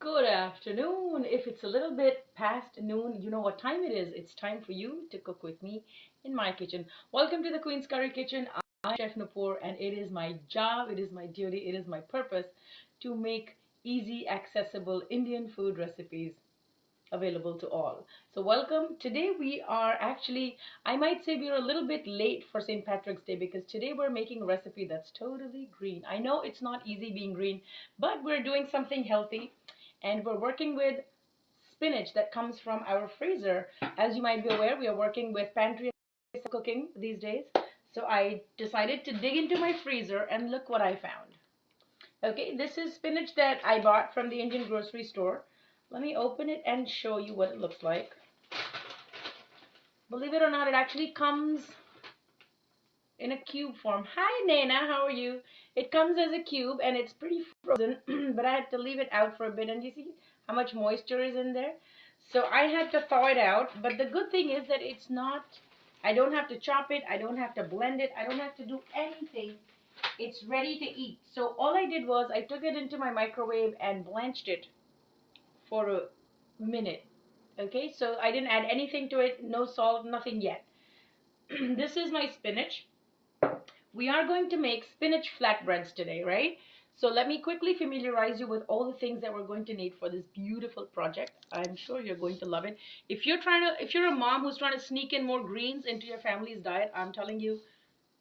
Good afternoon. If it's a little bit past noon, you know what time it is. It's time for you to cook with me in my kitchen. Welcome to the Queen's Curry Kitchen. I'm Chef Nupur, and it is my job, it is my duty, it is my purpose to make easy, accessible Indian food recipes available to all. So, welcome. Today, we are actually, I might say, we're a little bit late for St. Patrick's Day because today we're making a recipe that's totally green. I know it's not easy being green, but we're doing something healthy and we're working with spinach that comes from our freezer. As you might be aware, we are working with pantry cooking these days. So I decided to dig into my freezer and look what I found. Okay, this is spinach that I bought from the Indian grocery store. Let me open it and show you what it looks like. Believe it or not, it actually comes in a cube form. Hi Nana, how are you? It comes as a cube and it's pretty frozen, but I had to leave it out for a bit, and you see how much moisture is in there? So I had to thaw it out, but the good thing is that it's not, I don't have to chop it, I don't have to blend it, I don't have to do anything. It's ready to eat. So all I did was I took it into my microwave and blanched it for a minute. Okay, so I didn't add anything to it, no salt, nothing yet. This is my spinach. We are going to make spinach flatbreads today, right? So let me quickly familiarize you with all the things that we're going to need for this beautiful project. I'm sure you're going to love it. If you're a mom who's trying to sneak in more greens into your family's diet, I'm telling you,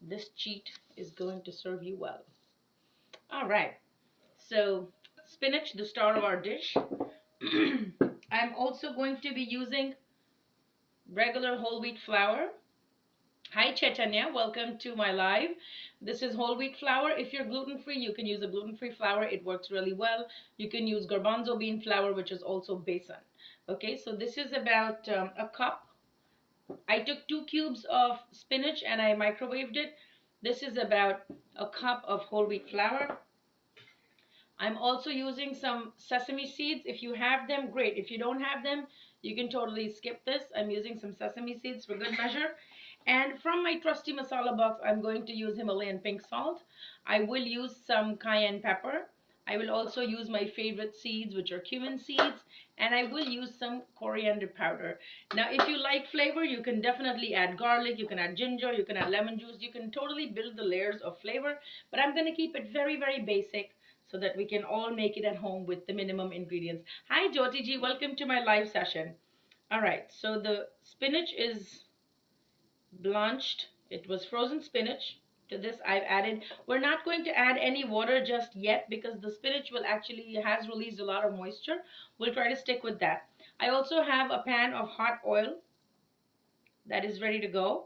this cheat is going to serve you well. All right. So spinach, the star of our dish. I'm also going to be using regular whole wheat flour. Hi Chaitanya, welcome to my live. This is whole wheat flour. If you're gluten free, you can use a gluten free flour. It works really well. You can use garbanzo bean flour, which is also besan. Okay, so this is about a cup. I took 2 cubes of spinach and I microwaved it. This is about a cup of whole wheat flour. I'm also using some sesame seeds. If you have them, great. If you don't have them, you can totally skip this. I'm using some sesame seeds for good measure. And from my trusty masala box, I'm going to use Himalayan pink salt. I will use some cayenne pepper. I will also use my favorite seeds, which are cumin seeds. And I will use some coriander powder. Now, if you like flavor, you can definitely add garlic. You can add ginger. You can add lemon juice. You can totally build the layers of flavor. But I'm going to keep it very, very basic so that we can all make it at home with the minimum ingredients. Hi Jyoti ji, welcome to my live session. All right, so the spinach is blanched. It was frozen spinach. To this I've added, we're not going to add any water just yet because the spinach will actually has released a lot of moisture. We'll try to stick with that. I also have a pan of hot oil that is ready to go.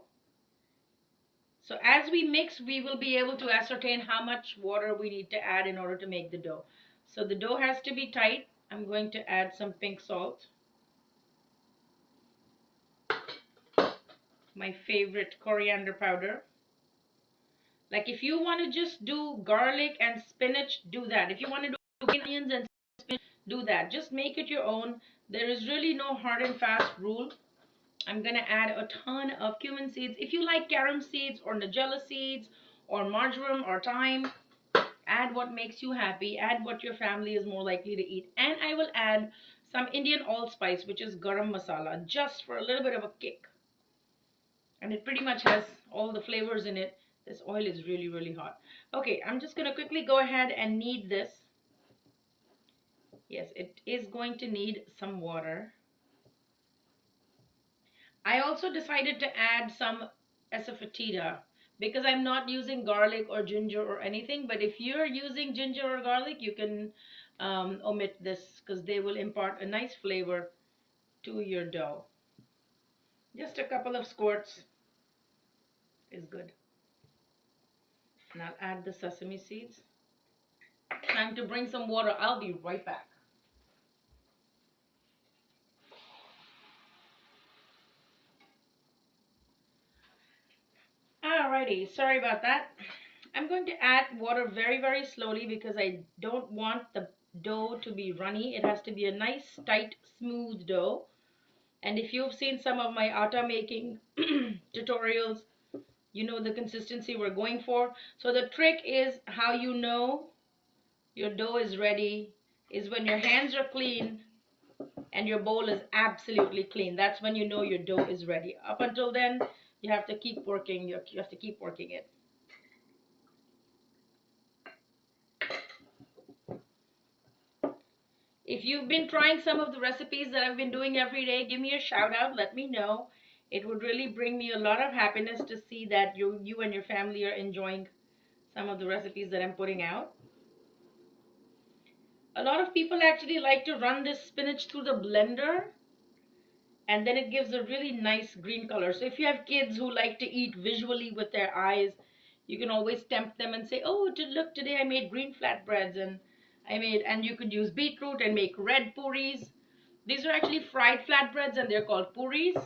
So as we mix, we will be able to ascertain how much water we need to add in order to make the dough. So the dough has to be tight. I'm going to add some pink salt, my favorite coriander powder. Like if you want to just do garlic and spinach, do that. If you want to do green onions and spinach, do that. Just make it your own. There is really no hard and fast rule. I'm going to add a ton of cumin seeds. If you like carom seeds or nigella seeds or marjoram or thyme, add what makes you happy. Add what your family is more likely to eat. And I will add some Indian allspice, which is garam masala, just for a little bit of a kick. And it pretty much has all the flavors in it. This oil is really, really hot. Okay, I'm just going to quickly go ahead and knead this. Yes, it is going to need some water. I also decided to add some asafoetida because I'm not using garlic or ginger or anything. But if you're using ginger or garlic, you can omit this because they will impart a nice flavor to your dough. Just a couple of squirts is good. And I'll add the sesame seeds. Time to bring some water. I'll be right back. Alrighty, sorry about that. I'm going to add water very, very slowly because I don't want the dough to be runny. It has to be a nice, tight, smooth dough. And if you've seen some of my atta making tutorials, you know the consistency we're going for. So the trick is how you know your dough is ready is when your hands are clean and your bowl is absolutely clean. That's when you know your dough is ready. Up until then, you have to keep working. You have to keep working it. If you've been trying some of the recipes that I've been doing every day, give me a shout out. Let me know. It would really bring me a lot of happiness to see that you and your family are enjoying some of the recipes that I'm putting out. A lot of people actually like to run this spinach through the blender, and then it gives a really nice green color. So if you have kids who like to eat visually with their eyes, you can always tempt them and say, oh, look, today I made green flatbreads, and you could use beetroot and make red puris. These are actually fried flatbreads and they're called puris.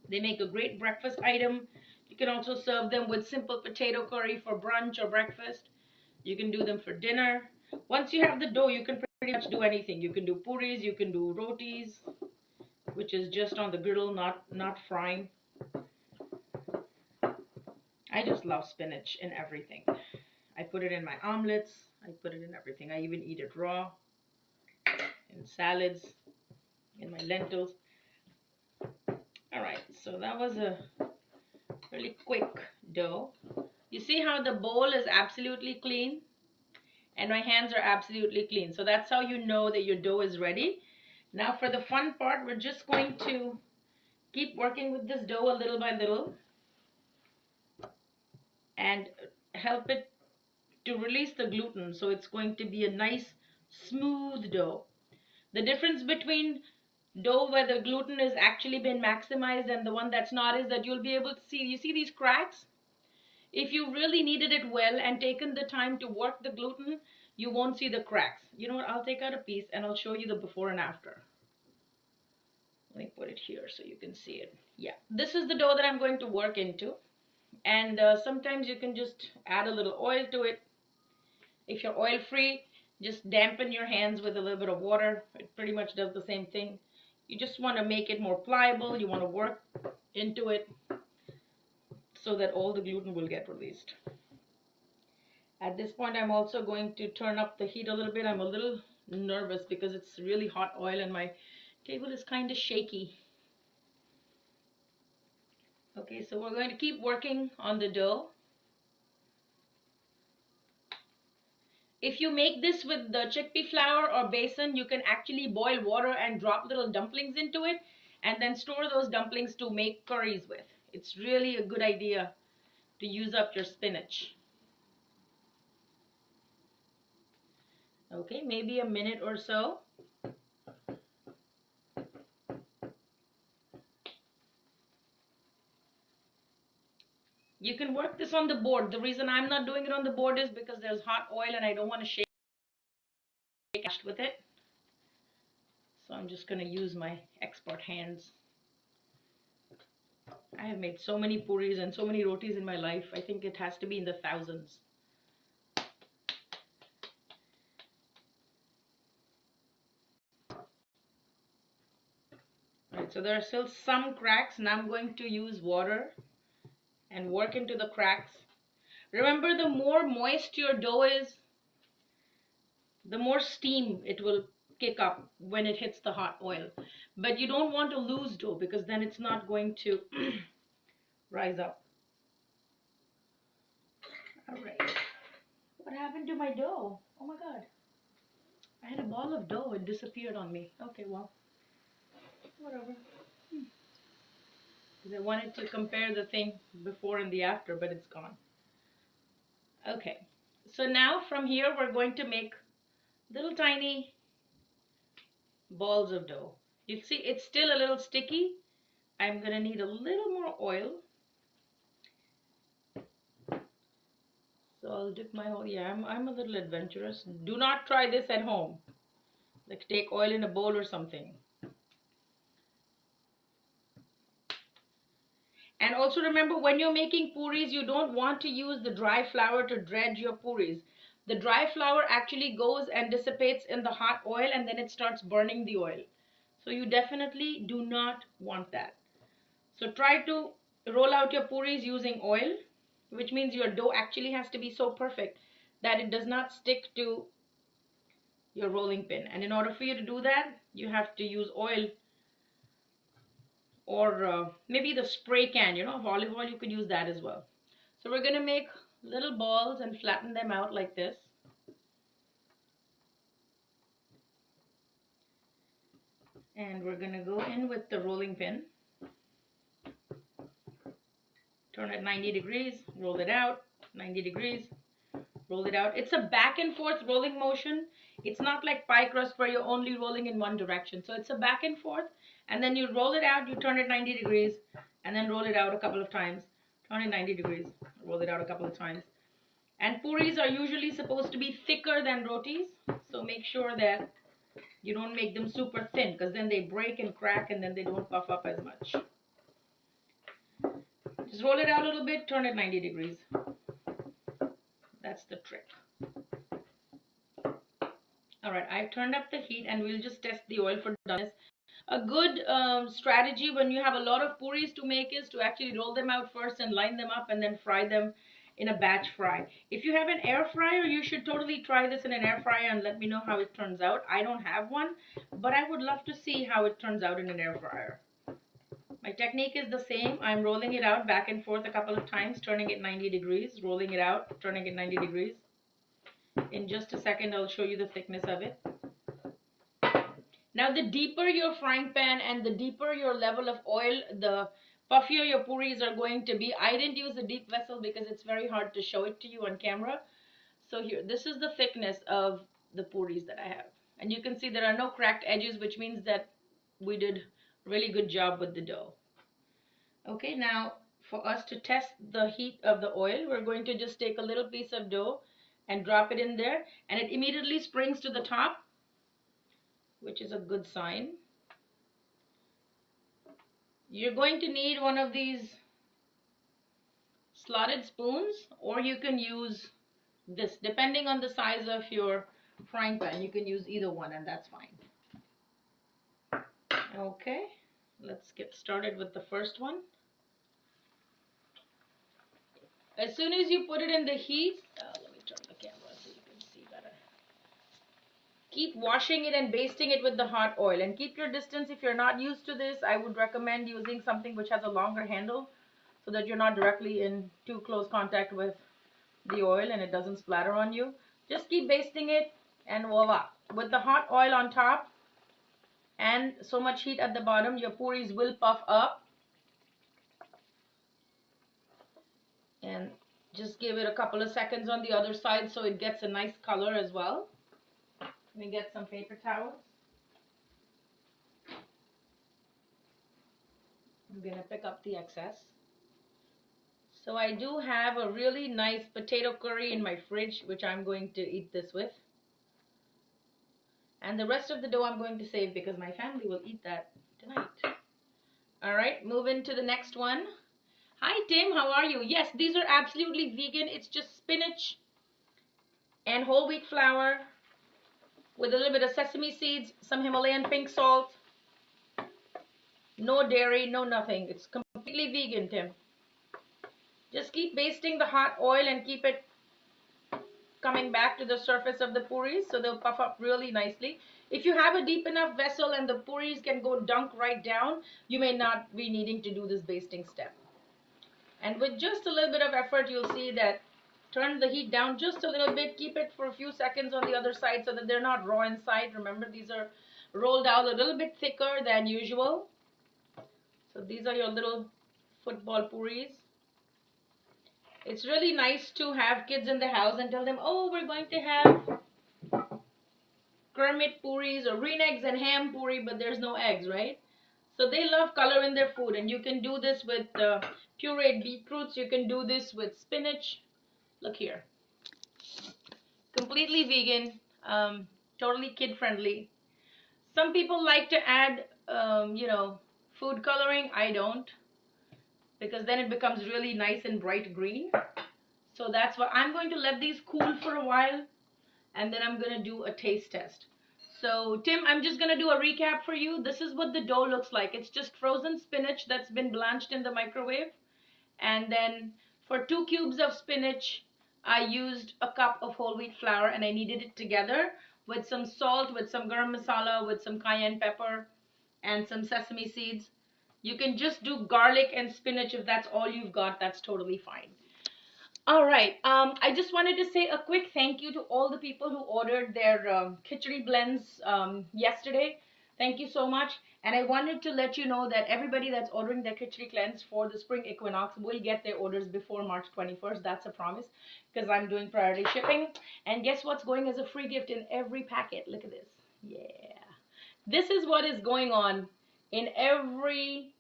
They make a great breakfast item. You can also serve them with simple potato curry for brunch or breakfast. You can do them for dinner. Once you have the dough, you can pretty much do anything. You can do puris, you can do rotis, which is just on the griddle, not frying. I just love spinach in everything. I put it in my omelets. I put it in everything. I even eat it raw, in salads, in my lentils. All right, so that was a really quick dough. You see how the bowl is absolutely clean and my hands are absolutely clean. So that's how you know that your dough is ready. Now for the fun part, we're just going to keep working with this dough a little by little and help it to release the gluten. So it's going to be a nice smooth dough. The difference between dough where the gluten is actually been maximized and the one that's not is that you'll be able to see, you see these cracks? If you really kneaded it well and taken the time to work the gluten, you won't see the cracks. You know what, I'll take out a piece and I'll show you the before and after. Let me put it here so you can see it. Yeah, this is the dough that I'm going to work into. And sometimes you can just add a little oil to it. If you're oil free, just dampen your hands with a little bit of water. It pretty much does the same thing. You just want to make it more pliable. You want to work into it so that all the gluten will get released. At this point, I'm also going to turn up the heat a little bit. I'm a little nervous because it's really hot oil and my table is kind of shaky. Okay, so we're going to keep working on the dough. If you make this with the chickpea flour or besan, you can actually boil water and drop little dumplings into it and then store those dumplings to make curries with. It's really a good idea to use up your spinach. Okay, maybe a minute or so. You can work this on the board. The reason I'm not doing it on the board is because there's hot oil and I don't want to shake with it. So I'm just going to use my expert hands. I have made so many puris and so many rotis in my life. I think it has to be in the thousands. Right, so there are still some cracks. Now I'm going to use water and work into the cracks. Remember, the more moist your dough is, the more steam it will kick up when it hits the hot oil. But you don't want to lose dough because then it's not going to rise up. All right. What happened to my dough? Oh my God. I had a ball of dough. It disappeared on me. Okay, well, whatever. Because I wanted to compare the thing before and the after, but it's gone. Okay. So now from here, we're going to make little tiny balls of dough. You see, it's still a little sticky. I'm going to need a little more oil. So I'll dip my whole, yeah, I'm a little adventurous. Do not try this at home. Like take oil in a bowl or something. And also remember, when you're making puris, you don't want to use the dry flour to dredge your puris. The dry flour actually goes and dissipates in the hot oil and then it starts burning the oil. So you definitely do not want that. So try to roll out your puris using oil, which means your dough actually has to be so perfect that it does not stick to your rolling pin. And in order for you to do that, you have to use oil or maybe the spray can, of olive oil. You could use that as well. So we're going to make little balls and flatten them out like this. And we're going to go in with the rolling pin. Turn it 90 degrees, roll it out, 90 degrees, roll it out. It's a back and forth rolling motion. It's not like pie crust where you're only rolling in one direction. So it's a back and forth, and then you roll it out, you turn it 90 degrees, and then roll it out a couple of times. Turn it 90 degrees, roll it out a couple of times. And puris are usually supposed to be thicker than rotis, so make sure that you don't make them super thin, because then they break and crack and then they don't puff up as much. Just roll it out a little bit, turn it 90 degrees. That's the trick. All right, I've turned up the heat and we'll just test the oil for doneness. A good strategy when you have a lot of puris to make is to actually roll them out first and line them up and then fry them in a batch fry. If you have an air fryer, you should totally try this in an air fryer and let me know how it turns out. I don't have one, but I would love to see how it turns out in an air fryer. My technique is the same. I'm rolling it out back and forth a couple of times, turning it 90 degrees, rolling it out, turning it 90 degrees. In just a second, I'll show you the thickness of it. Now, the deeper your frying pan and the deeper your level of oil, the puffier your puris are going to be. I didn't use a deep vessel because it's very hard to show it to you on camera. So here, this is the thickness of the puris that I have. And you can see there are no cracked edges, which means that we did a really good job with the dough. Okay, now for us to test the heat of the oil, we're going to just take a little piece of dough and drop it in there, and it immediately springs to the top, which is a good sign. You're going to need one of these slotted spoons, or you can use this, depending on the size of your frying pan. You can use either one, and that's fine. Okay, let's get started with the first one. As soon as you put it in the heat, let me turn the camera so you can see better. Keep washing it and basting it with the hot oil, and keep your distance. If you're not used to this, I would recommend using something which has a longer handle so that you're not directly in too close contact with the oil and it doesn't splatter on you. Just keep basting it, and voila. With the hot oil on top and so much heat at the bottom, your puris will puff up. And just give it a couple of seconds on the other side so it gets a nice color as well. Let me get some paper towels. I'm going to pick up the excess. So I do have a really nice potato curry in my fridge, which I'm going to eat this with. And the rest of the dough I'm going to save because my family will eat that tonight. All right, moving to the next one. Hi Tim, how are you? Yes, these are absolutely vegan. It's just spinach and whole wheat flour with a little bit of sesame seeds, some Himalayan pink salt. No dairy, no nothing. It's completely vegan, Tim. Just keep basting the hot oil and keep it coming back to the surface of the puris so they'll puff up really nicely. If you have a deep enough vessel and the puris can go dunk right down, you may not be needing to do this basting step. And with just a little bit of effort, you'll see that turn the heat down just a little bit. Keep it for a few seconds on the other side so that they're not raw inside. Remember, these are rolled out a little bit thicker than usual. So these are your little football puris. It's really nice to have kids in the house and tell them, oh, we're going to have Kermit puris or green eggs and ham puri, but there's no eggs, right? So they love color in their food, and you can do this with pureed beetroots. You can do this with spinach. Look here. Completely vegan, totally kid friendly. Some people like to add, food coloring. I don't, because then it becomes really nice and bright green. So that's why I'm going to let these cool for a while, and then I'm going to do a taste test. So Tim, I'm just going to do a recap for you. This is what the dough looks like. It's just frozen spinach that's been blanched in the microwave. And then for 2 cubes of spinach, I used a cup of whole wheat flour and I kneaded it together with some salt, with some garam masala, with some cayenne pepper, and some sesame seeds. You can just do garlic and spinach if that's all you've got. That's totally fine. All right. I just wanted to say a quick thank you to all the people who ordered their khichdi blends yesterday. Thank you so much. And I wanted to let you know that everybody that's ordering their khichdi cleanse for the spring equinox will get their orders before March 21st. That's a promise because I'm doing priority shipping. And guess what's going as a free gift in every packet? Look at this. Yeah. This is what is going on in every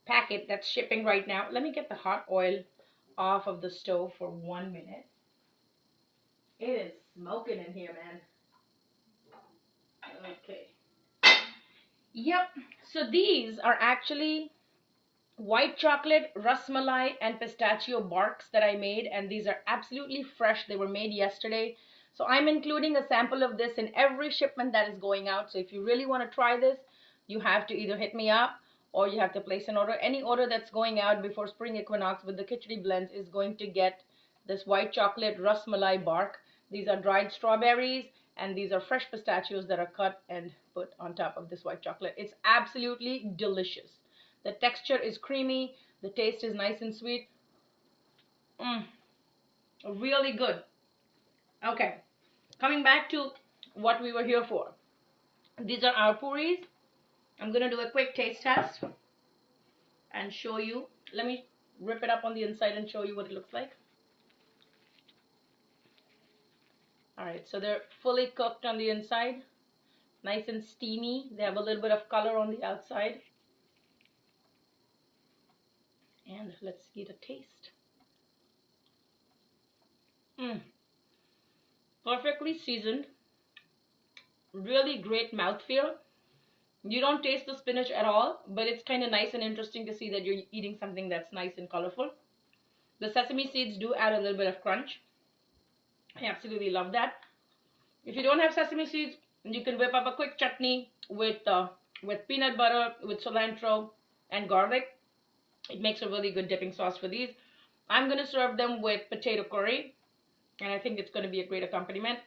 packet that's shipping right now. Let me get the hot oil off of the stove for 1 minute. It is smoking in here, man. Okay. Yep. So these are actually white chocolate, ras malai, and pistachio barks that I made, and these are absolutely fresh. They were made yesterday. So I'm including a sample of this in every shipment that is going out. So if you really want to try this, you have to either hit me up or you have to place an order. Any order that's going out before spring equinox with the khichdi blends is going to get this white chocolate ras malai bark. These are dried strawberries, and these are fresh pistachios that are cut and put on top of this white chocolate. It's absolutely delicious. The texture is creamy. The taste is nice and sweet. Really good. Okay, coming back to what we were here for. These are our pooris. I'm going to do a quick taste test and show you. Let me rip it up on the inside and show you what it looks like. Alright, so they're fully cooked on the inside. Nice and steamy. They have a little bit of color on the outside. And let's get a taste. Perfectly seasoned. Really great mouthfeel. You don't taste the spinach at all, but it's kind of nice and interesting to see that you're eating something that's nice and colorful. The sesame seeds do add a little bit of crunch. I absolutely love that. If you don't have sesame seeds, you can whip up a quick chutney with peanut butter, with cilantro and garlic. It makes a really good dipping sauce for these. I'm going to serve them with potato curry, and I think it's going to be a great accompaniment.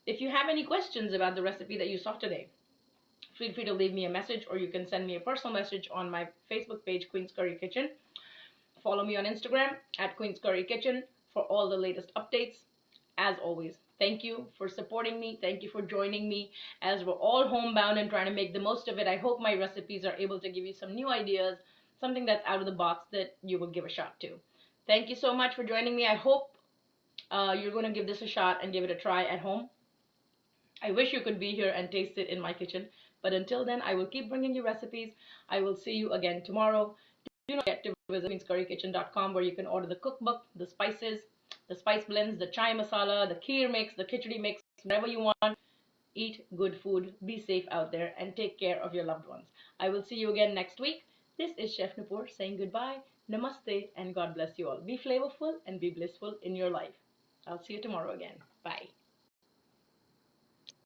If you have any questions about the recipe that you saw today, feel free to leave me a message, or you can send me a personal message on my Facebook page, Queen's Curry Kitchen. Follow me on Instagram at Queen's Curry Kitchen for all the latest updates. As always, thank you for supporting me. Thank you for joining me as we're all homebound and trying to make the most of it. I hope my recipes are able to give you some new ideas, something that's out of the box that you will give a shot to. Thank you so much for joining me. I hope you're going to give this a shot and give it a try at home. I wish you could be here and taste it in my kitchen. But until then, I will keep bringing you recipes. I will see you again tomorrow. Do not forget to visit queenscurrykitchen.com, where you can order the cookbook, the spices, the spice blends, the chai masala, the kheer mix, the khichdi mix, whatever you want. Eat good food, be safe out there, and take care of your loved ones. I will see you again next week. This is Chef Nupur saying goodbye, namaste, and God bless you all. Be flavorful and be blissful in your life. I'll see you tomorrow again. Bye.